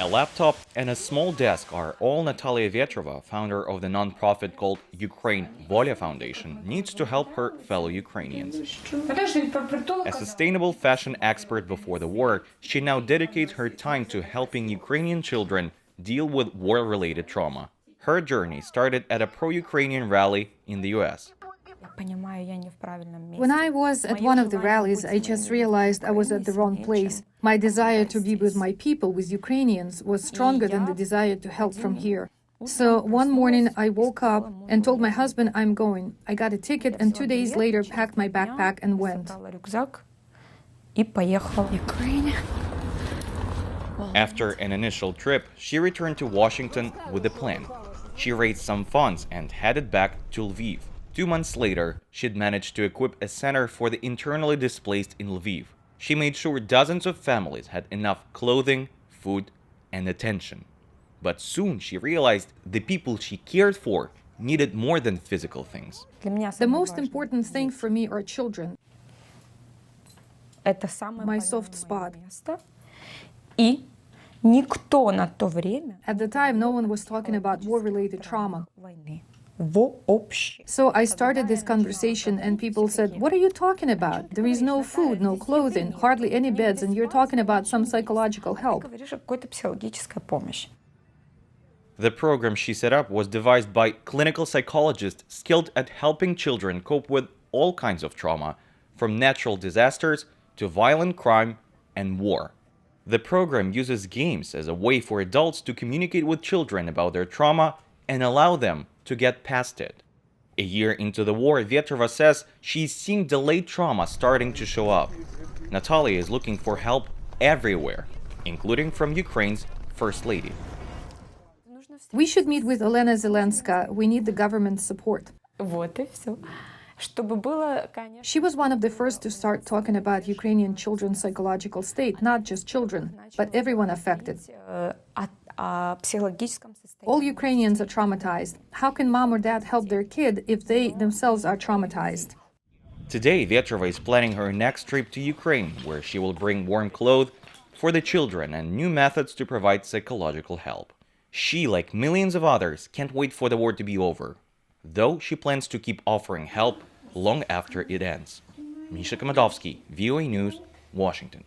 A laptop and a small desk are all Nataliya Vyetrova, founder of the non-profit called Ukraine Volya Foundation, needs to help her fellow Ukrainians. A sustainable fashion expert before the war, she now dedicates her time to helping Ukrainian children deal with war-related trauma. Her journey started at a pro-Ukrainian rally in the US. When I was at one of the rallies, I just realized I was at the wrong place. My desire to be with my people, with Ukrainians, was stronger than the desire to help from here. So one morning I woke up and told my husband I'm going. I got a ticket and 2 days later packed my backpack and went. Ukraine. After an initial trip, she returned to Washington with a plan. She raised some funds and headed back to Lviv. 2 months later, she'd managed to equip a center for the internally displaced in Lviv. She made sure dozens of families had enough clothing, food, and attention. But soon she realized the people she cared for needed more than physical things. The most important thing for me are children. My soft spot. At the time, no one was talking about war-related trauma. So I started this conversation and people said, "What are you talking about? There is no food, no clothing, hardly any beds, and you're talking about some psychological help." The program she set up was devised by clinical psychologists skilled at helping children cope with all kinds of trauma, from natural disasters to violent crime and war. The program uses games as a way for adults to communicate with children about their trauma and allow them to get past it. A year into the war, Vyetrova says she's seen delayed trauma starting to show up. Nataliya is looking for help everywhere, including from Ukraine's First Lady. We should meet with Olena Zelenska. We need the government's support. She was one of the first to start talking about Ukrainian children's psychological state, not just children, but everyone affected. All Ukrainians are traumatized. How can mom or dad help their kid if they themselves are traumatized? Today, Vyetrova is planning her next trip to Ukraine, where she will bring warm clothes for the children and new methods to provide psychological help. She, like millions of others, can't wait for the war to be over, though she plans to keep offering help long after it ends. Misha Komadovsky, VOA News, Washington.